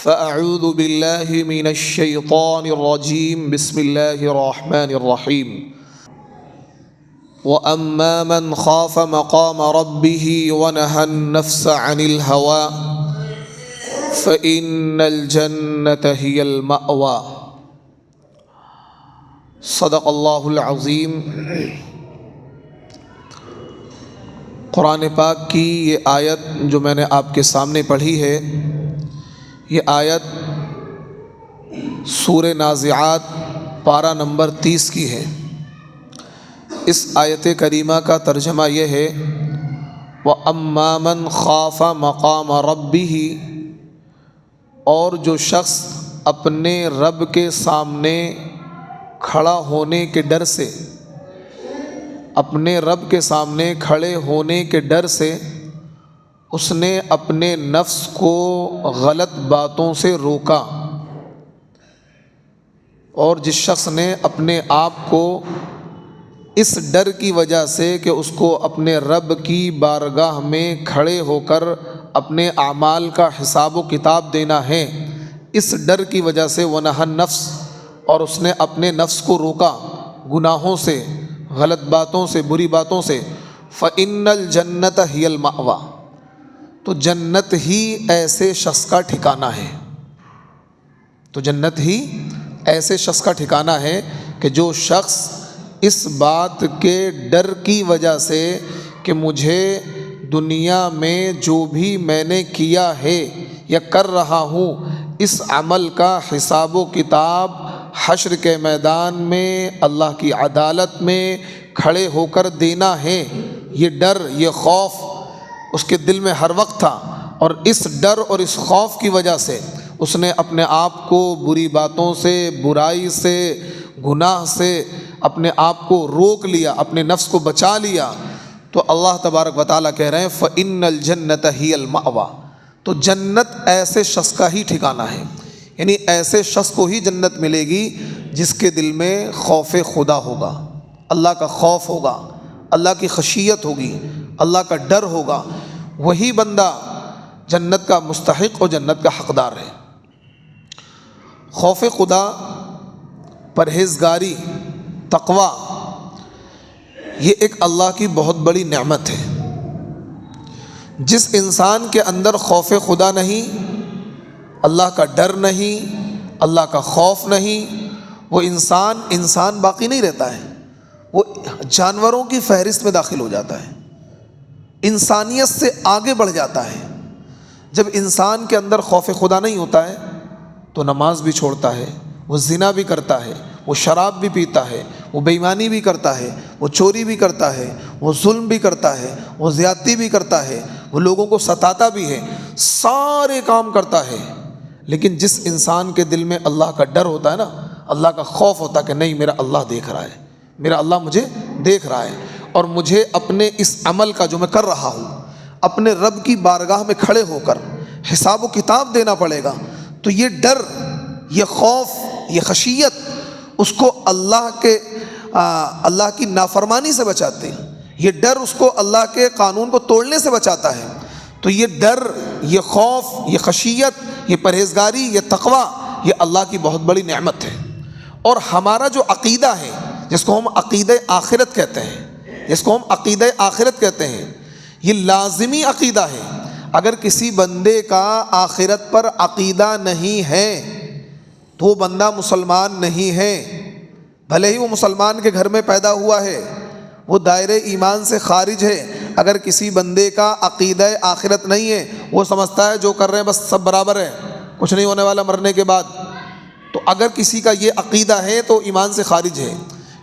فأعوذ بالله من الشيطان الرجيم بسم الله الرحمن الرحيم وأما من خاف مقام ربه ونهى النفس عن الهوى فإن الجنة هي المأوى صدق اللہ العظیم۔ قرآن پاک کی یہ آیت جو میں نے آپ کے سامنے پڑھی ہے، یہ آیت سورہ نازعات پارہ نمبر 30 کی ہے۔ اس آیت کریمہ کا ترجمہ یہ ہے وَأَمَّا مَنْ خَافَ مَقَامَ رَبِّهِ، اور جو شخص اپنے رب کے سامنے کھڑا ہونے کے ڈر سے، اپنے رب کے سامنے کھڑے ہونے کے ڈر سے اس نے اپنے نفس کو غلط باتوں سے روکا، اور جس شخص نے اپنے آپ کو اس ڈر کی وجہ سے کہ اس کو اپنے رب کی بارگاہ میں کھڑے ہو کر اپنے اعمال کا حساب و کتاب دینا ہے، اس ڈر کی وجہ سے وَنَهَى النَّفْسَ، اور اس نے اپنے نفس کو روکا گناہوں سے، غلط باتوں سے، بری باتوں سے، فَإِنَّ الْجَنَّةَ هِيَ الْمَأْوَى، تو جنت ہی ایسے شخص کا ٹھکانہ ہے، تو جنت ہی ایسے شخص کا ٹھکانہ ہے کہ جو شخص اس بات کے ڈر کی وجہ سے کہ مجھے دنیا میں جو بھی میں نے کیا ہے یا کر رہا ہوں، اس عمل کا حساب و کتاب حشر کے میدان میں اللہ کی عدالت میں کھڑے ہو کر دینا ہے، یہ ڈر، یہ خوف اس کے دل میں ہر وقت تھا، اور اس ڈر اور اس خوف کی وجہ سے اس نے اپنے آپ کو بری باتوں سے، برائی سے، گناہ سے اپنے آپ کو روک لیا، اپنے نفس کو بچا لیا، تو اللہ تبارک و تعالیٰ کہہ رہے ہیں فَإِنَّ الْجَنَّةَ هِيَ الْمَأْوَى، تو جنت ایسے شخص کا ہی ٹھکانہ ہے، یعنی ایسے شخص کو ہی جنت ملے گی جس کے دل میں خوف خدا ہوگا، اللہ کا خوف ہوگا، اللہ کی خشیت ہوگی، اللہ کا ڈر ہوگا، وہی بندہ جنت کا مستحق اور جنت کا حقدار ہے۔ خوف خدا، پرہیزگاری، تقوی، یہ ایک اللہ کی بہت بڑی نعمت ہے۔ جس انسان کے اندر خوف خدا نہیں، اللہ کا ڈر نہیں، اللہ کا خوف نہیں، وہ انسان باقی نہیں رہتا ہے، وہ جانوروں کی فہرست میں داخل ہو جاتا ہے، انسانیت سے آگے بڑھ جاتا ہے۔ جب انسان کے اندر خوف خدا نہیں ہوتا ہے تو نماز بھی چھوڑتا ہے، وہ زنا بھی کرتا ہے، وہ شراب بھی پیتا ہے، وہ بے ایمانی بھی کرتا ہے، وہ چوری بھی کرتا ہے، وہ ظلم بھی کرتا ہے، وہ زیادتی بھی کرتا ہے، وہ لوگوں کو ستاتا بھی ہے، سارے کام کرتا ہے۔ لیکن جس انسان کے دل میں اللہ کا ڈر ہوتا ہے نا، اللہ کا خوف ہوتا ہے کہ نہیں، میرا اللہ دیکھ رہا ہے، میرا اللہ مجھے دیکھ رہا ہے، اور مجھے اپنے اس عمل کا جو میں کر رہا ہوں اپنے رب کی بارگاہ میں کھڑے ہو کر حساب و کتاب دینا پڑے گا، تو یہ ڈر، یہ خوف، یہ خشیت اس کو اللہ کی نافرمانی سے بچاتے ہیں، یہ ڈر اس کو اللہ کے قانون کو توڑنے سے بچاتا ہے۔ تو یہ ڈر، یہ خوف، یہ خشیت، یہ پرہیزگاری، یہ تقوی، یہ اللہ کی بہت بڑی نعمت ہے۔ اور ہمارا جو عقیدہ ہے، جس کو ہم عقیدہ آخرت کہتے ہیں، یہ لازمی عقیدہ ہے۔ اگر کسی بندے کا آخرت پر عقیدہ نہیں ہے تو وہ بندہ مسلمان نہیں ہے، بھلے ہی وہ مسلمان کے گھر میں پیدا ہوا ہے، وہ دائرے ایمان سے خارج ہے۔ اگر کسی بندے کا عقیدہ آخرت نہیں ہے، وہ سمجھتا ہے جو کر رہے ہیں بس سب برابر ہے، کچھ نہیں ہونے والا مرنے کے بعد، تو اگر کسی کا یہ عقیدہ ہے تو ایمان سے خارج ہے،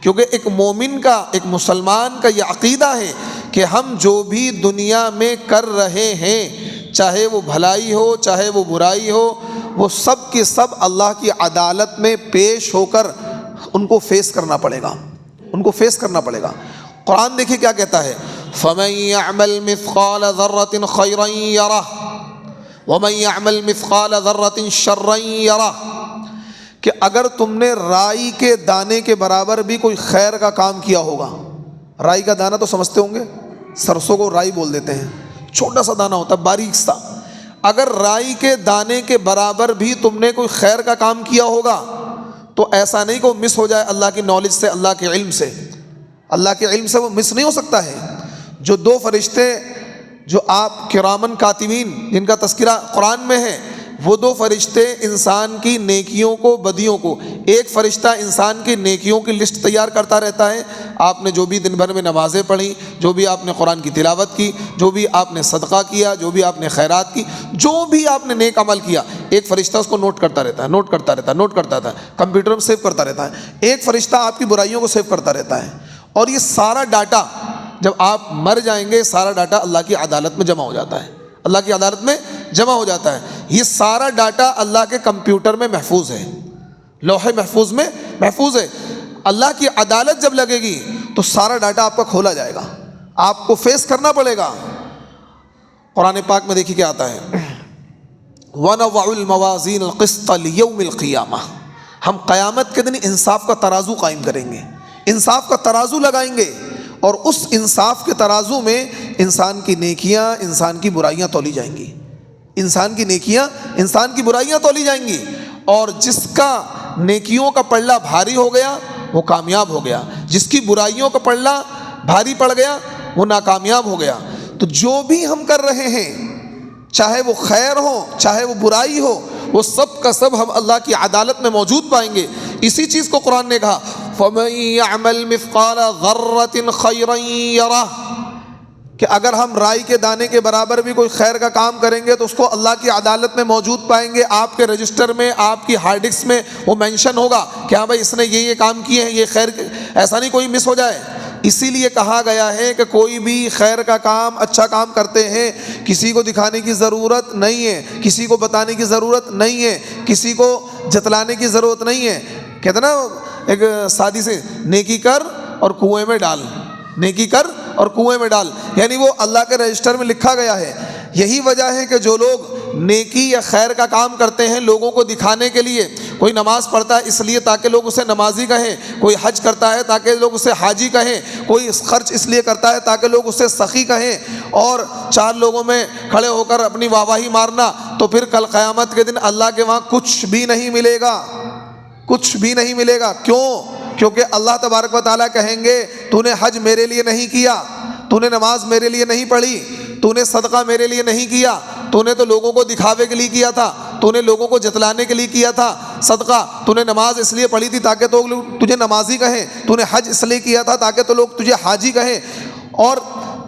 کیونکہ ایک مومن کا، ایک مسلمان کا یہ عقیدہ ہے کہ ہم جو بھی دنیا میں کر رہے ہیں، چاہے وہ بھلائی ہو چاہے وہ برائی ہو، وہ سب کے سب اللہ کی عدالت میں پیش ہو کر ان کو فیس کرنا پڑے گا، قرآن دیکھیں کیا کہتا ہے، فَمَن يَعْمَلْ مِثْقَالَ ذَرَّةٍ خَيْرًا يَرَهُ وَمَن يَعْمَلْ مِثْقَالَ ذَرَّةٍ شَرًّا يَرَهُ، کہ اگر تم نے رائی کے دانے کے برابر بھی کوئی خیر کا کام کیا ہوگا، رائی کا دانہ تو سمجھتے ہوں گے، سرسوں کو رائی بول دیتے ہیں، چھوٹا سا دانہ ہوتا ہے، باریک سا، اگر رائی کے دانے کے برابر بھی تم نے کوئی خیر کا کام کیا ہوگا تو ایسا نہیں کہ وہ مس ہو جائے اللہ کی نالج سے، اللہ کے علم سے۔ اللہ کے علم سے وہ مس نہیں ہو سکتا ہے۔ جو دو فرشتے جو آپ کرامن کاتبین جن کا تذکرہ قرآن میں ہے، وہ دو فرشتے انسان کی نیکیوں کو بدیوں کو، ایک فرشتہ انسان کی نیکیوں کی لسٹ تیار کرتا رہتا ہے، آپ نے جو بھی دن بھر میں نمازیں پڑھی، جو بھی آپ نے قرآن کی تلاوت کی، جو بھی آپ نے صدقہ کیا، جو بھی آپ نے خیرات کی، جو بھی آپ نے نیک عمل کیا، ایک فرشتہ اس کو نوٹ کرتا رہتا ہے، نوٹ کرتا رہتا ہے، کمپیوٹر میں سیو کرتا رہتا ہے۔ ایک فرشتہ آپ کی برائیوں کو سیو کرتا رہتا ہے، اور یہ سارا ڈاٹا جب آپ مر جائیں گے، سارا ڈاٹا اللہ کی عدالت میں جمع ہو جاتا ہے، اللہ کی عدالت میں جمع ہو جاتا ہے۔ یہ سارا ڈاٹا اللہ کے کمپیوٹر میں محفوظ ہے، لوح محفوظ میں محفوظ ہے۔ اللہ کی عدالت جب لگے گی تو سارا ڈاٹا آپ کا کھولا جائے گا، آپ کو فیس کرنا پڑے گا۔ قرآن پاک میں دیکھیے کیا آتا ہے، وَنَضَعُ الْمَوَازِينَ الْقِسْطَ لِيَوْمِ الْقِيَامَةِ، ہم قیامت کے دن انصاف کا ترازو قائم کریں گے، انصاف کا ترازو لگائیں گے، اور اس انصاف کے ترازو میں انسان کی نیکیاں انسان کی برائیاں تولی جائیں گی، انسان کی نیکیاں انسان کی برائیاں تولی جائیں گی، اور جس کا نیکیوں کا پلڑا بھاری ہو گیا وہ کامیاب ہو گیا، جس کی برائیوں کا پلڑا بھاری پڑ گیا وہ ناکامیاب ہو گیا۔ تو جو بھی ہم کر رہے ہیں، چاہے وہ خیر ہو چاہے وہ برائی ہو، وہ سب کا سب ہم اللہ کی عدالت میں موجود پائیں گے۔ اسی چیز کو قرآن نے کہا فَمَن يَعْمَلْ مِثْقَالَ ذَرَّةٍ خَيْرًا يَرَهُ، کہ اگر ہم رائی کے دانے کے برابر بھی کوئی خیر کا کام کریں گے تو اس کو اللہ کی عدالت میں موجود پائیں گے، آپ کے رجسٹر میں، آپ کی ہارڈ ڈسک میں وہ مینشن ہوگا کہ ہاں بھائی اس نے یہ کام کیے ہیں، یہ خیر، ایسا نہیں کوئی مس ہو جائے۔ اسی لیے کہا گیا ہے کہ کوئی بھی خیر کا کام، اچھا کام کرتے ہیں، کسی کو دکھانے کی ضرورت نہیں ہے، کسی کو بتانے کی ضرورت نہیں ہے، کسی کو جتلانے کی ضرورت نہیں ہے۔ کہتے نا ایک سادی سے، نیکی کر اور کنویں میں ڈال، نیکی کر اور کنویں میں ڈال، یعنی وہ اللہ کے رجسٹر میں لکھا گیا ہے۔ یہی وجہ ہے کہ جو لوگ نیکی یا خیر کا کام کرتے ہیں لوگوں کو دکھانے کے لیے، کوئی نماز پڑھتا ہے اس لیے تاکہ لوگ اسے نمازی کہیں، کوئی حج کرتا ہے تاکہ لوگ اسے حاجی کہیں، کوئی خرچ اس لیے کرتا ہے تاکہ لوگ اسے سخی کہیں، اور چار لوگوں میں کھڑے ہو کر اپنی واہواہی مارنا، تو پھر کل قیامت کے دن اللہ کے وہاں کچھ بھی نہیں ملے گا، کچھ بھی نہیں ملے گا۔ کیوں؟ کیونکہ اللہ تبارک و تعالیٰ کہیں گے تو نے حج میرے لیے نہیں کیا، تو نے نماز میرے لیے نہیں پڑھی، تو نے صدقہ میرے لیے نہیں کیا، تو نے تو لوگوں کو دکھاوے کے لیے کیا تھا، تو نے لوگوں کو جتلانے کے لیے کیا تھا صدقہ، تو نے نماز اس لیے پڑھی تھی تاکہ تو لوگ تجھے نمازی کہیں، تو نے حج اس لیے کیا تھا تاکہ تو لوگ تجھے حاجی کہیں، اور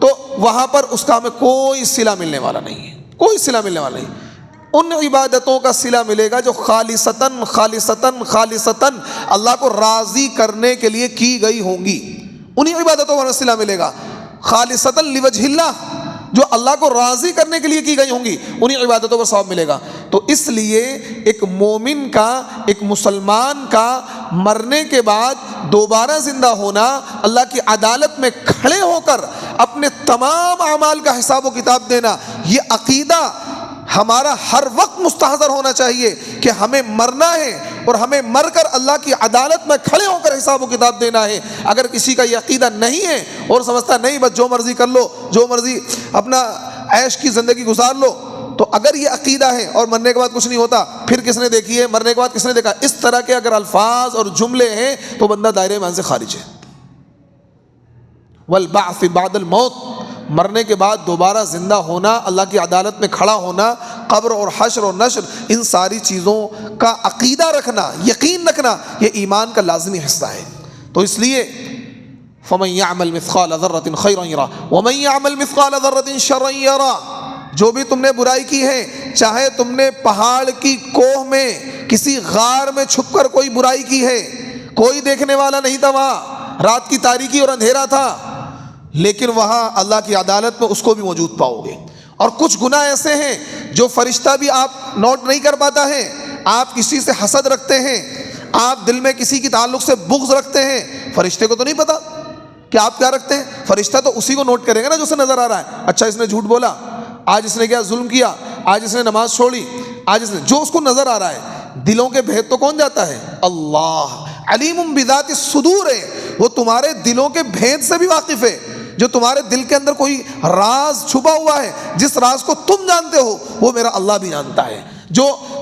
تو وہاں پر اس کا ہمیں کوئی صلہ ملنے والا نہیں ہے، کوئی صلہ ملنے والا نہیں۔ ان عبادتوں کا صلہ ملے گا جو خالصتاً خالصتاً خالصتاً اللہ کو راضی کرنے کے لیے کی گئی ہوں گی، انہی عبادتوں کا صلہ ملے گا، خالصتاً لوجہ اللہ، جو اللہ کو راضی کرنے کے لیے کی گئی ہوں گی، انہی عبادتوں پر ثواب ملے گا۔ تو اس لیے ایک مومن کا، ایک مسلمان کا مرنے کے بعد دوبارہ زندہ ہونا، اللہ کی عدالت میں کھڑے ہو کر اپنے تمام اعمال کا حساب و کتاب دینا، یہ عقیدہ ہمارا ہر وقت مستحضر ہونا چاہیے کہ ہمیں مرنا ہے اور ہمیں مر کر اللہ کی عدالت میں کھڑے ہو کر حساب و کتاب دینا ہے۔ اگر کسی کا یہ عقیدہ نہیں ہے اور سمجھتا نہیں بس جو مرضی کر لو، جو مرضی اپنا عیش کی زندگی گزار لو، تو اگر یہ عقیدہ ہے اور مرنے کے بعد کچھ نہیں ہوتا، پھر کس نے دیکھی ہے؟ مرنے کے بعد کس نے دیکھا؟ اس طرح کے اگر الفاظ اور جملے ہیں تو بندہ دائرے ایمان سے خارج ہے۔ والبعث بعد الموت، مرنے کے بعد دوبارہ زندہ ہونا، اللہ کی عدالت میں کھڑا ہونا، قبر اور حشر اور نشر، ان ساری چیزوں کا عقیدہ رکھنا، یقین رکھنا، یہ ایمان کا لازمی حصہ ہے۔ تو اس لیے فَمَن يَعْمَلْ مِثْقَالَ ذَرَّةٍ خَيْرًا يَرَهُ وَمَن يَعْمَلْ مِثْقَالَ ذَرَّةٍ شَرًّا يَرَهُ، جو بھی تم نے برائی کی ہے، چاہے تم نے پہاڑ کی کوہ میں کسی غار میں چھپ کر کوئی برائی کی ہے، کوئی دیکھنے والا نہیں تھا وہاں، رات کی تاریکی اور اندھیرا تھا، لیکن وہاں اللہ کی عدالت میں اس کو بھی موجود پاؤ گے۔ اور کچھ گناہ ایسے ہیں جو فرشتہ بھی آپ نوٹ نہیں کر پاتا ہے، آپ کسی سے حسد رکھتے ہیں، آپ دل میں کسی کی تعلق سے بغض رکھتے ہیں، فرشتے کو تو نہیں پتا کہ آپ کیا رکھتے ہیں، فرشتہ تو اسی کو نوٹ کرے گا نا جو اسے نظر آ رہا ہے، اچھا اس نے جھوٹ بولا، آج اس نے کیا ظلم کیا، آج اس نے نماز چھوڑی، آج اس نے، جو اس کو نظر آ رہا ہے۔ دلوں کے بھید تو کون جاتا ہے؟ اللہ علیم بذات الصدور ہے، وہ تمہارے دلوں کے بھید سے بھی واقف ہے۔ جو تمہارے دل کے اندر کوئی راز چھپا ہوا ہے، جس راز کو تم جانتے ہو وہ میرا اللہ بھی جانتا ہے۔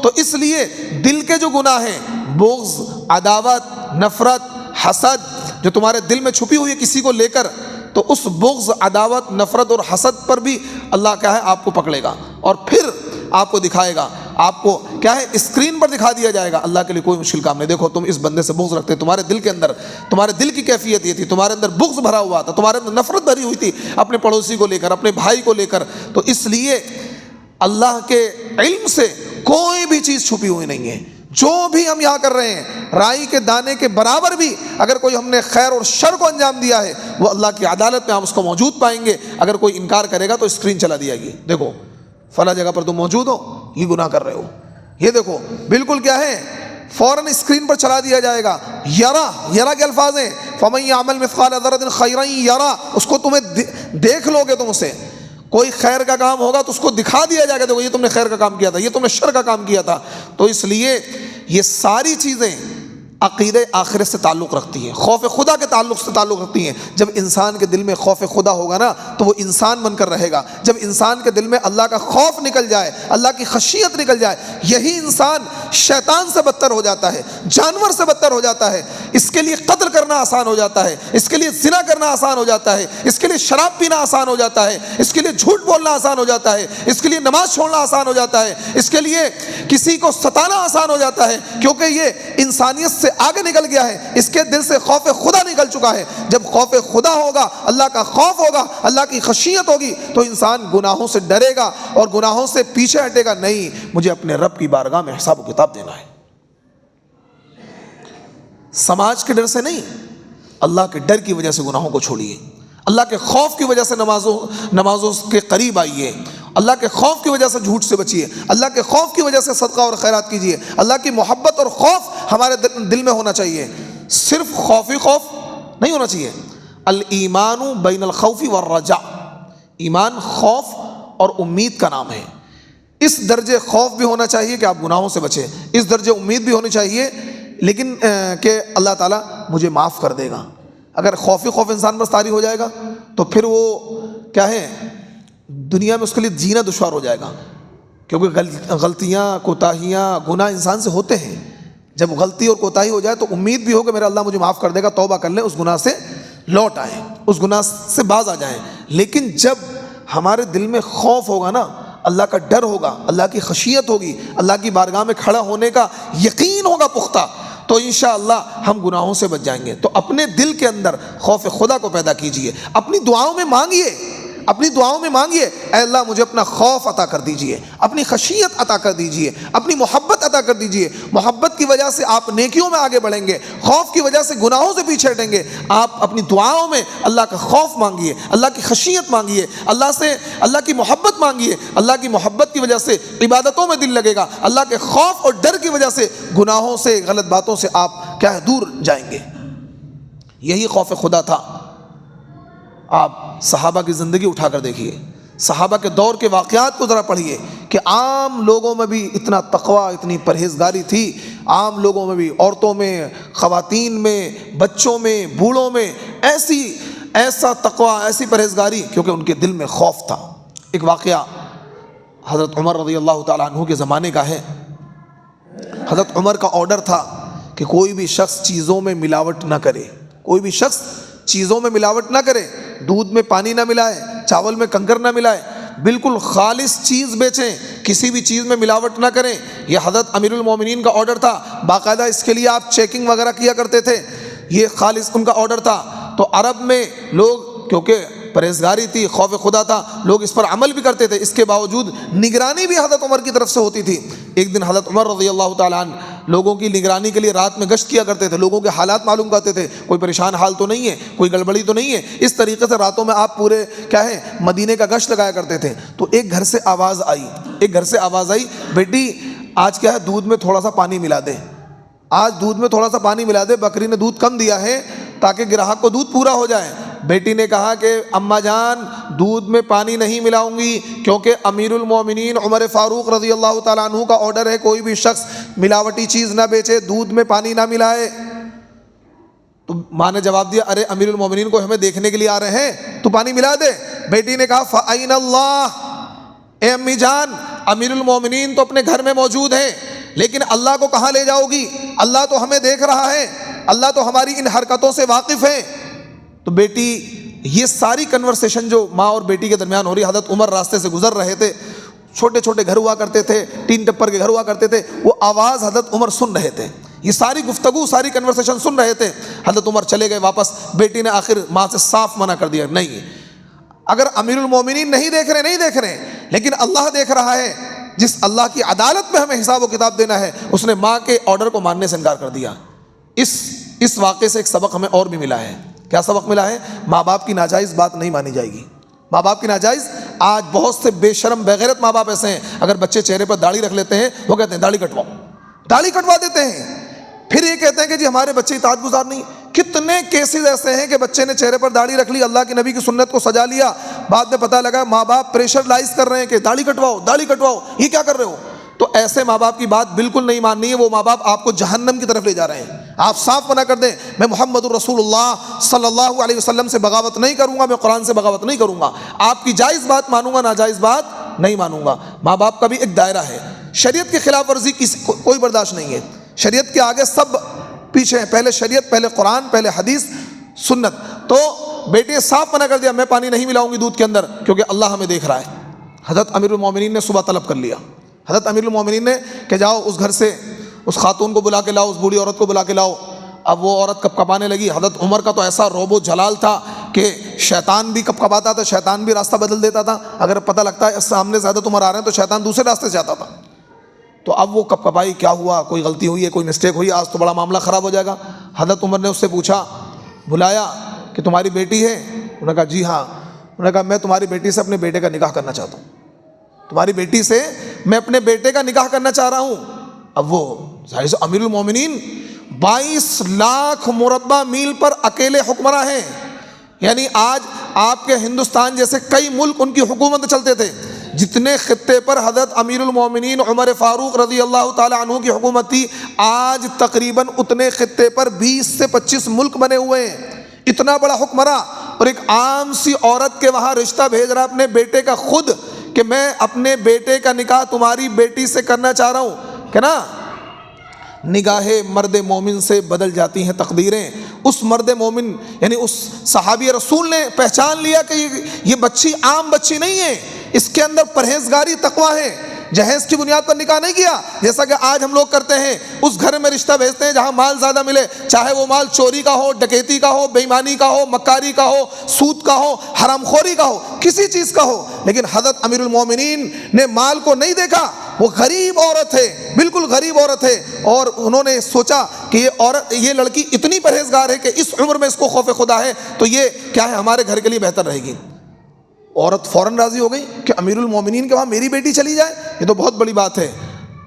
تو اس لیے دل کے جو گناہ ہیں، بغض، عداوت، نفرت، حسد، جو تمہارے دل میں چھپی ہوئی ہے کسی کو لے کر، تو اس بغض، عداوت، نفرت اور حسد پر بھی اللہ کیا ہے آپ کو پکڑے گا، اور پھر آپ کو دکھائے گا، آپ کو کیا ہے اسکرین پر دکھا دیا جائے گا۔ اللہ کے لیے کوئی مشکل کام نہیں۔ دیکھو تم اس بندے سے بغض رکھتے، تمہارے دل کے اندر، تمہارے دل کی کیفیت یہ تھی، تمہارے اندر بغض بھرا ہوا تھا، تمہارے اندر نفرت بھری ہوئی تھی اپنے پڑوسی کو لے کر، اپنے بھائی کو لے کر، تو اس لیے اللہ کے علم سے کوئی بھی چیز چھپی ہوئی نہیں ہے۔ جو بھی ہم یہاں کر رہے ہیں، رائی کے دانے کے برابر بھی اگر کوئی ہم نے خیر اور شر کو انجام دیا ہے، وہ اللہ کی عدالت میں ہم اس کو موجود پائیں گے۔ اگر کوئی انکار کرے گا تو اسکرین چلا دیا گی، دیکھو فلاں جگہ پر تم موجود ہو، یہ گناہ کر رہے ہو، یہ دیکھو بالکل کیا ہے، فوراً اسکرین پر چلا دیا جائے گا۔ یرا کے الفاظ ہیں، فَمَن يَعْمَلْ مِثْقَالَ ذَرَّةٍ خَيْرًا يَرَا، اس کو تمہیں دیکھ لو گے، تم اسے کوئی خیر کا کام ہوگا تو اس کو دکھا دیا جائے گا، دیکھو یہ تم نے خیر کا کام کیا تھا، یہ تم نے شر کا کام کیا تھا۔ تو اس لیے یہ ساری چیزیں عقیدہ آخرت سے تعلق رکھتی ہیں، خوف خدا کے تعلق سے تعلق رکھتی ہیں۔ جب انسان کے دل میں خوف خدا ہوگا نا تو وہ انسان بن کر رہے گا۔ جب انسان کے دل میں اللہ کا خوف نکل جائے، اللہ کی خشیت نکل جائے، یہی انسان شیطان سے بدتر ہو جاتا ہے، جانور سے بدتر ہو جاتا ہے۔ اس کے لیے قتل کرنا آسان ہو جاتا ہے، اس کے لیے زنا کرنا آسان ہو جاتا ہے، اس کے لیے شراب پینا آسان ہو جاتا ہے، اس کے لیے جھوٹ بولنا آسان ہو جاتا ہے، اس کے لیے نماز چھوڑنا آسان ہو جاتا ہے، اس کے لیے کسی کو ستانا آسان ہو جاتا ہے، کیونکہ یہ انسانیت سے آگے نکل گیا ہے، اس کے دل سے خوف خدا نکل چکا ہے۔ جب خوف خدا ہوگا، اللہ کا خوف ہوگا، اللہ کی خشیت ہوگی، تو انسان گناہوں سے ڈرے گا اور گناہوں سے پیچھے ہٹے گا۔ نہیں، مجھے اپنے رب کی بارگاہ میں حساب و کتاب دینا ہے، سماج کے ڈر سے نہیں، اللہ کے ڈر کی وجہ سے گناہوں کو چھوڑیے، اللہ کے خوف کی وجہ سے نمازوں کے قریب آئیے، اللہ کے خوف کی وجہ سے جھوٹ سے بچیے، اللہ کے خوف کی وجہ سے صدقہ اور خیرات کیجیے۔ اللہ کی محبت اور خوف ہمارے دل میں ہونا چاہیے، صرف خوف نہیں ہونا چاہیے۔ الایمان بین الخوف والرجاء، ایمان خوف اور امید کا نام ہے۔ اس درجے خوف بھی ہونا چاہیے کہ آپ گناہوں سے بچیں، اس درجے امید بھی ہونی چاہیے لیکن کہ اللہ تعالیٰ مجھے معاف کر دے گا۔ اگر خوف انسان پر طاری ہو جائے گا تو پھر وہ کیا ہے، دنیا میں اس کے لیے جینا دشوار ہو جائے گا، کیونکہ غلطیاں، کوتاہیاں، گناہ انسان سے ہوتے ہیں۔ جب غلطی اور کوتاہی ہو جائے تو امید بھی ہو کہ میرا اللہ مجھے معاف کر دے گا، توبہ کر لیں، اس گناہ سے لوٹ آئیں، اس گناہ سے باز آ جائیں۔ لیکن جب ہمارے دل میں خوف ہوگا نا، اللہ کا ڈر ہوگا، اللہ کی خشیت ہوگی، اللہ کی بارگاہ میں کھڑا ہونے کا یقین ہوگا پختہ، تو انشاءاللہ ہم گناہوں سے بچ جائیں گے۔ تو اپنے دل کے اندر خوف خدا کو پیدا کیجئے، اپنی دعاؤں میں مانگیے، اپنی دعاؤں میں مانگیے، اے اللہ مجھے اپنا خوف عطا کر دیجئے، اپنی خشیت عطا کر دیجئے، اپنی محبت عطا کر دیجئے۔ محبت کی وجہ سے آپ نیکیوں میں آگے بڑھیں گے، خوف کی وجہ سے گناہوں سے پیچھے ہٹیں گے۔ آپ اپنی دعاؤں میں اللہ کا خوف مانگیے، اللہ کی خشیت مانگیے، اللہ سے اللہ کی محبت مانگیے۔ اللہ کی محبت کی وجہ سے عبادتوں میں دل لگے گا، اللہ کے خوف اور ڈر کی وجہ سے گناہوں سے، غلط باتوں سے آپ کیا ہے دور جائیں گے۔ یہی خوف خدا تھا۔ آپ صحابہ کی زندگی اٹھا کر دیکھیے، صحابہ کے دور کے واقعات کو ذرا پڑھیے کہ عام لوگوں میں بھی اتنا تقوی، اتنی پرہیزگاری تھی، عام لوگوں میں بھی، عورتوں میں، خواتین میں، بچوں میں، بوڑھوں میں ایسا تقوی، ایسی پرہیزگاری، کیونکہ ان کے دل میں خوف تھا۔ ایک واقعہ حضرت عمر رضی اللہ تعالیٰ عنہ کے زمانے کا ہے۔ حضرت عمر کا آرڈر تھا کہ کوئی بھی شخص چیزوں میں ملاوٹ نہ کرے، کوئی بھی شخص چیزوں میں ملاوٹ نہ کرے، دودھ میں پانی نہ ملائے، چاول میں کنکر نہ ملائے، بالکل خالص چیز بیچیں، کسی بھی چیز میں ملاوٹ نہ کریں۔ یہ حضرت امیر المومنین کا آرڈر تھا، باقاعدہ اس کے لیے آپ چیکنگ وغیرہ کیا کرتے تھے، یہ خالص ان کا آرڈر تھا۔ تو عرب میں لوگ، کیونکہ پرہیزگاری تھی، خوف خدا تھا، لوگ اس پر عمل بھی کرتے تھے، اس کے باوجود نگرانی بھی حضرت عمر کی طرف سے ہوتی تھی۔ ایک دن حضرت عمر رضی اللہ تعالیٰ عنہ لوگوں کی نگرانی کے لیے رات میں گشت کیا کرتے تھے، لوگوں کے حالات معلوم کرتے تھے، کوئی پریشان حال تو نہیں ہے، کوئی گڑبڑی تو نہیں ہے۔ اس طریقے سے راتوں میں آپ پورے کیا ہے مدینے کا گشت لگایا کرتے تھے۔ تو ایک گھر سے آواز آئی، بیٹی آج کیا ہے دودھ میں تھوڑا سا پانی ملا دے، آج دودھ میں تھوڑا سا پانی ملا دے، بکری نے دودھ کم دیا ہے تاکہ گراہک کو دودھ پورا ہو جائے۔ بیٹی نے کہا کہ اماں جان دودھ میں پانی نہیں ملاؤں گی، کیونکہ امیر المومنین عمر فاروق رضی اللہ تعالیٰ عنہ کا آرڈر ہے کوئی بھی شخص ملاوٹی چیز نہ بیچے، دودھ میں پانی نہ ملائے۔ تو ماں نے جواب دیا ارے امیر المومنین کو ہمیں دیکھنے کے لیے آ رہے ہیں، تو پانی ملا دے۔ بیٹی نے کہا فَأَيْنَ اللَّهُ، اے امی جان امیر المومنین تو اپنے گھر میں موجود ہیں، لیکن اللہ کو کہاں لے جاؤ گی؟ اللہ تو ہمیں دیکھ رہا ہے، اللہ تو ہماری ان حرکتوں سے واقف ہے۔ تو بیٹی یہ ساری کنورسیشن جو ماں اور بیٹی کے درمیان ہو رہی، حضرت عمر راستے سے گزر رہے تھے، چھوٹے چھوٹے گھر ہوا کرتے تھے، ٹین ٹپر کے گھر ہوا کرتے تھے، وہ آواز حضرت عمر سن رہے تھے، یہ ساری گفتگو ساری کنورسیشن سن رہے تھے۔ حضرت عمر چلے گئے واپس، بیٹی نے آخر ماں سے صاف منع کر دیا نہیں، اگر امیر المومنین نہیں دیکھ رہے لیکن اللہ دیکھ رہا ہے، جس اللہ کی عدالت میں ہمیں حساب و کتاب دینا ہے، اس نے ماں کے آرڈر کو ماننے سے انکار کر دیا۔ اس واقعے سے ایک سبق ہمیں اور بھی ملا ہے۔ کیا سبق ملا ہے؟ ماں باپ کی ناجائز بات نہیں مانی جائے گی۔ ماں باپ کی ناجائز، آج بہت سے بے شرم بے غیرت ماں باپ ایسے ہیں، اگر بچے چہرے پر داڑھی رکھ لیتے ہیں وہ کہتے ہیں داڑھی کٹواؤ، داڑھی کٹوا دیتے ہیں، پھر یہ کہتے ہیں کہ جی ہمارے بچے اطاعت گزار نہیں۔ کتنے کیسز ایسے ہیں کہ بچے نے چہرے پر داڑھی رکھ لی، اللہ کے نبی کی سنت کو سجا لیا، بعد میں پتہ لگا ماں باپ پریشر لائز کر رہے ہیں کہ داڑھی کٹواؤ داڑھی کٹواؤ، یہ کیا کر رہے ہو؟ تو ایسے ماں باپ کی بات بالکل نہیں ماننی ہے، وہ ماں باپ آپ کو جہنم کی طرف لے جا رہے ہیں۔ آپ صاف منع کر دیں میں محمد الرسول اللہ صلی اللہ علیہ وسلم سے بغاوت نہیں کروں گا، میں قرآن سے بغاوت نہیں کروں گا، آپ کی جائز بات مانوں گا، ناجائز بات نہیں مانوں گا۔ ماں باپ کا بھی ایک دائرہ ہے، شریعت کی خلاف ورزی کوئی برداشت نہیں ہے، شریعت کے آگے سب پیچھے ہیں، پہلے شریعت، پہلے قرآن، پہلے حدیث سنت۔ تو بیٹے صاف منع کر دیا میں پانی نہیں ملاؤں گی دودھ کے اندر، کیونکہ اللہ ہمیں دیکھ رہا ہے۔ حضرت امیر المومنین نے صبح طلب کر لیا، حضرت امیر المومنین نے کہ جاؤ اس گھر سے اس خاتون کو بلا کے لاؤ، اس بوڑھی عورت کو بلا کے لاؤ۔ اب وہ عورت کپ کپانے لگی۔ حضرت عمر کا تو ایسا روب و جلال تھا کہ شیطان بھی کپ کپاتا تھا، شیطان بھی راستہ بدل دیتا تھا، اگر پتہ لگتا ہے سامنے سے حضرت عمر آ رہے ہیں تو شیطان دوسرے راستے سے جاتا تھا۔ تو اب وہ کپ کپائی، کیا ہوا، کوئی غلطی ہوئی ہے، کوئی مسٹیک ہوئی، آج تو بڑا معاملہ خراب ہو جائے گا۔ حضرت عمر نے اس سے پوچھا، بلایا کہ تمہاری بیٹی ہے؟ انہوں نے کہا جی ہاں۔ انہوں نے کہا میں تمہاری بیٹی سے اپنے بیٹے کا نکاح کرنا چاہتا ہوں، تمہاری بیٹی سے میں اپنے بیٹے کا نکاح کرنا چاہ رہا ہوں۔ اب وہ ظاہر سے امیر المومنین 22 لاکھ مربع میل پر اکیلے حکمراں ہیں، یعنی آج آپ کے ہندوستان جیسے کئی ملک ان کی حکومت چلتے تھے، جتنے خطے پر حضرت امیر المومنین عمر فاروق رضی اللہ تعالی عنہ کی حکومت تھی، آج تقریباً اتنے خطے پر 20 سے 25 ملک بنے ہوئے ہیں۔ اتنا بڑا حکمراں، اور ایک عام سی عورت کے وہاں رشتہ بھیج رہا اپنے بیٹے کا خود، کہ میں اپنے بیٹے کا نکاح تمہاری بیٹی سے کرنا چاہ رہا ہوں، کہ نا نگاہ مرد مومن سے بدل جاتی ہیں تقدیریں۔ اس مرد مومن یعنی اس صحابی رسول نے پہچان لیا کہ یہ بچی عام بچی نہیں ہے، اس کے اندر پرہیزگاری تقویٰ ہے۔ جہیز کی بنیاد پر نکاح نہیں کیا جیسا کہ آج ہم لوگ کرتے ہیں، اس گھر میں رشتہ بھیجتے ہیں جہاں مال زیادہ ملے، چاہے وہ مال چوری کا ہو، ڈکیتی کا ہو، بے ایمانی کا ہو، مکاری کا ہو، سود کا ہو، حرام خوری کا ہو، کسی چیز کا ہو۔ لیکن حضرت امیر المومنین نے مال کو نہیں دیکھا، وہ غریب عورت ہے، بالکل غریب عورت ہے، اور انہوں نے سوچا کہ یہ لڑکی اتنی پرہیزگار ہے کہ اس عمر میں اس کو خوف خدا ہے، تو یہ کیا ہے ہمارے گھر کے لیے بہتر رہے گی۔ عورت فوراً راضی ہو گئی کہ امیر المومنین کے وہاں میری بیٹی چلی جائے، یہ تو بہت بڑی بات ہے۔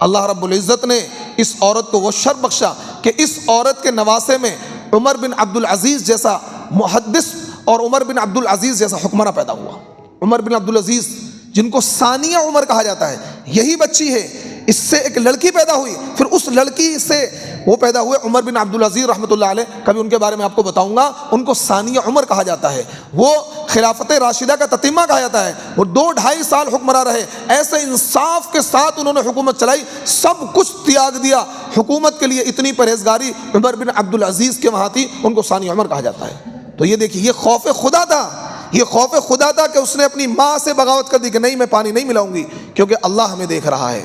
اللہ رب العزت نے اس عورت کو وہ شرف بخشا کہ اس عورت کے نواسے میں عمر بن عبد العزیز جیسا محدث اور عمر بن عبد العزیز جیسا حکمراں پیدا ہوا۔ عمر بن عبد العزیز جن کو ثانیہ عمر کہا جاتا ہے، یہی بچی ہے، اس سے ایک لڑکی پیدا ہوئی، پھر اس لڑکی سے وہ پیدا ہوئے عمر بن عبد العزیز رحمۃ اللہ علیہ، کبھی ان کے بارے میں آپ کو بتاؤں گا۔ ان کو ثانیہ عمر کہا جاتا ہے، وہ خلافت راشدہ کا تتمہ کہا جاتا ہے، وہ 2-2.5 سال حکمراں رہے، ایسے انصاف کے ساتھ انہوں نے حکومت چلائی، سب کچھ تیاگ دیا حکومت کے لیے۔ اتنی پرہیزگاری عمر بن عبد العزیز کے وہاں تھی، ان کو ثانیہ عمر کہا جاتا ہے۔ تو یہ دیکھیے، یہ خوف خدا تھا، یہ خوف خدا تھا کہ اس نے اپنی ماں سے بغاوت کر دی کہ نہیں میں پانی نہیں ملاؤں گی، کیونکہ اللہ ہمیں دیکھ رہا ہے۔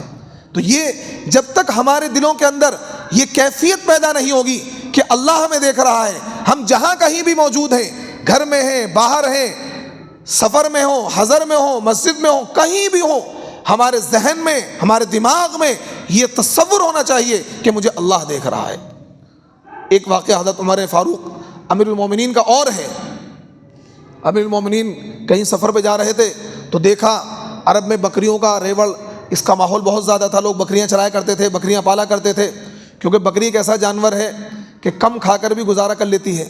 تو یہ جب تک ہمارے دلوں کے اندر یہ کیفیت پیدا نہیں ہوگی کہ اللہ ہمیں دیکھ رہا ہے، ہم جہاں کہیں بھی موجود ہیں، گھر میں ہیں، باہر ہیں، سفر میں ہوں، حضر میں ہوں، مسجد میں ہوں، کہیں بھی ہوں، ہمارے ذہن میں، ہمارے دماغ میں یہ تصور ہونا چاہیے کہ مجھے اللہ دیکھ رہا ہے۔ ایک واقعہ حضرت عمر فاروق امیر المومنین کا اور ہے۔ امیر المومنین کہیں سفر پہ جا رہے تھے تو دیکھا عرب میں بکریوں کا ریوڑ، اس کا ماحول بہت زیادہ تھا، لوگ بکریاں چرایا کرتے تھے، بکریاں پالا کرتے تھے، کیونکہ بکری ایک ایسا جانور ہے کہ کم کھا کر بھی گزارا کر لیتی ہے،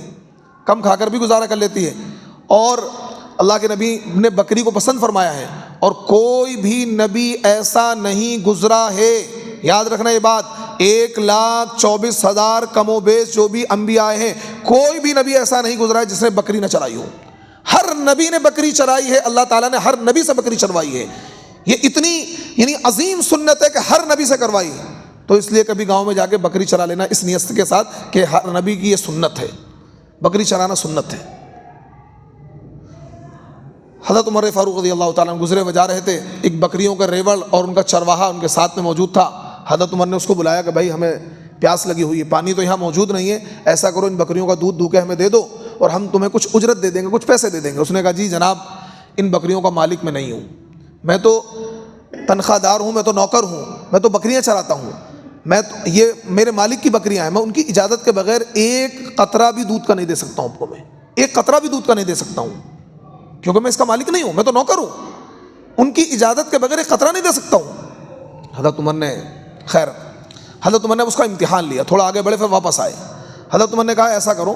کم کھا کر بھی گزارا کر لیتی ہے، اور اللہ کے نبی نے بکری کو پسند فرمایا ہے، اور کوئی بھی نبی ایسا نہیں گزرا ہے، یاد رکھنا یہ بات، 1,24,000 کم و بیش جو بھی انبیاء آئے ہیں، کوئی بھی نبی ایسا نہیں گزرا ہے جس نے بکری نہ چرائی ہو۔ ہر نبی نے بکری چرائی ہے، اللہ تعالیٰ نے ہر نبی سے بکری چروائی ہے۔ یہ اتنی یعنی عظیم سنت ہے کہ ہر نبی سے کروائی ہے۔ تو اس لیے کبھی گاؤں میں جا کے بکری چرا لینا اس نیت کے ساتھ کہ ہر نبی کی یہ سنت ہے، بکری چرانا سنت ہے۔ حضرت عمر فاروق رضی اللہ تعالیٰ عنہ گزرے ہوئے جا رہے تھے، ایک بکریوں کا ریوڑ اور ان کا چرواہا ان کے ساتھ میں موجود تھا۔ حضرت عمر نے اس کو بلایا کہ بھائی ہمیں پیاس لگی ہوئی ہے، پانی تو یہاں موجود نہیں ہے، ایسا کرو ان بکریوں کا دودھ دھو کے ہمیں دے دو اور ہم تمہیں کچھ اجرت دے دیں گے، کچھ پیسے دے دیں گے۔ اس نے کہا جی جناب، ان بکریوں کا مالک میں نہیں ہوں، میں تو تنخواہ دار ہوں، میں تو نوکر ہوں، میں تو بکریاں چراتا ہوں، یہ میرے مالک کی بکریاں ہیں، میں ان کی اجازت کے بغیر ایک قطرہ بھی دودھ کا نہیں دے سکتا ہوں آپ کو، میں ایک قطرہ بھی دودھ کا نہیں دے سکتا ہوں، کیونکہ میں اس کا مالک نہیں ہوں، میں تو نوکر ہوں، ان کی اجازت کے بغیر ایک قطرہ نہیں دے سکتا ہوں۔ حضرت عمر نے حضرت عمر نے اس کا امتحان لیا، تھوڑا آگے بڑھے پھر واپس آئے۔ حضرت عمر نے کہا ایسا کرو،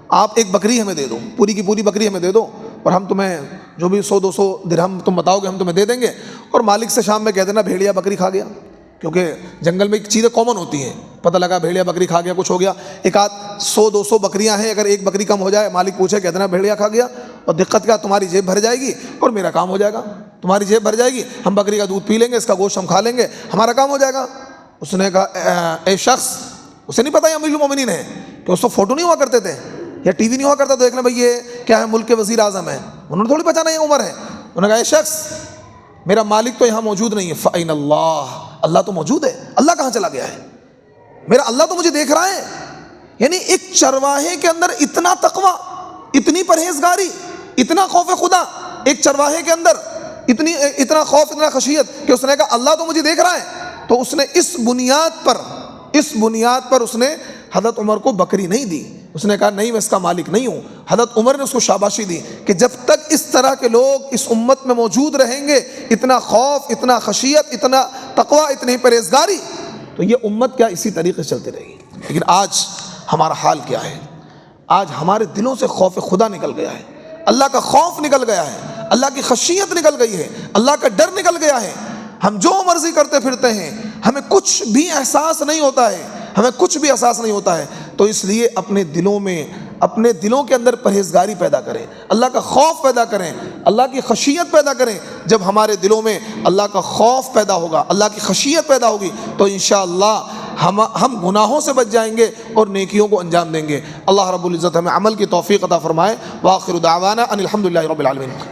آپ ایک بکری ہمیں دے دو، پوری کی پوری بکری ہمیں دے دو اور ہم تمہیں جو بھی 100-200 درہم تم بتاؤ گے ہم تمہیں دے دیں گے، اور مالک سے شام میں کہہ دینا بھیڑیا بکری کھا گیا، کیونکہ جنگل میں چیزیں کامن ہوتی ہیں، پتہ لگا بھیڑیا بکری کھا گیا، کچھ ہو گیا، ایک آدھ 100-200 بکریاں ہیں، اگر ایک بکری کم ہو جائے مالک پوچھے کہہ دینا بھیڑیا کھا گیا، اور دقت کیا، تمہاری جیب بھر جائے گی اور میرا کام ہو جائے گا، تمہاری جیب بھر جائے گی، ہم بکری کا دودھ پی لیں گے، اس کا گوشت ہم کھا لیں گے، ہمارا کام ہو جائے گا۔ اس نے کہا اے شخص، اسے نہیں پتا یہ امیر المومنین ہے، کہ اس تو فوٹو نہیں ہوا کرتے تھے یا ٹی وی نہیں ہوا کرتا، دیکھ لیں بھائی یہ کیا ہے، ملک کے وزیر اعظم ہیں، انہوں نے تھوڑی پہچانا یہ عمر ہے۔ انہوں نے کہا اے شخص، میرا مالک تو یہاں موجود نہیں ہے، فَأَيْنَ اللَّهُ، اللہ تو موجود ہے، اللہ کہاں چلا گیا ہے، میرا اللہ تو مجھے دیکھ رہا ہے۔ یعنی ایک چرواہے کے اندر اتنا تقویٰ، اتنی پرہیزگاری، اتنا خوف خدا، ایک چرواہے کے اندر اتنا خوف، اتنا خشیت کہ اس نے کہا اللہ تو مجھے دیکھ رہا ہے۔ تو اس نے اس بنیاد پر اس نے حضرت عمر کو بکری نہیں دی، اس نے کہا نہیں میں اس کا مالک نہیں ہوں۔ حضرت عمر نے اس کو شاباشی دی کہ جب تک اس طرح کے لوگ اس امت میں موجود رہیں گے، اتنا خوف، اتنا خشیت، اتنا تقویٰ، اتنی پرہیزگاری، تو یہ امت کیا اسی طریقے سے چلتی رہے گی۔ لیکن آج ہمارا حال کیا ہے؟ آج ہمارے دلوں سے خوف خدا نکل گیا ہے، اللہ کا خوف نکل گیا ہے، اللہ کی خشیت نکل گئی ہے، اللہ کا ڈر نکل گیا ہے۔ ہم جو مرضی کرتے پھرتے ہیں، ہمیں کچھ بھی احساس نہیں ہوتا ہے، تو اس لیے اپنے دلوں کے اندر پرہیزگاری پیدا کریں، اللہ کا خوف پیدا کریں، اللہ کی خشیت پیدا کریں۔ جب ہمارے دلوں میں اللہ کا خوف پیدا ہوگا، اللہ کی خشیت پیدا ہوگی، تو انشاءاللہ ہم گناہوں سے بچ جائیں گے اور نیکیوں کو انجام دیں گے۔ اللہ رب العزت ہمیں عمل کی توفیق عطا فرمائے۔ وآخر دعوانا ان الحمد للہ رب العالمین۔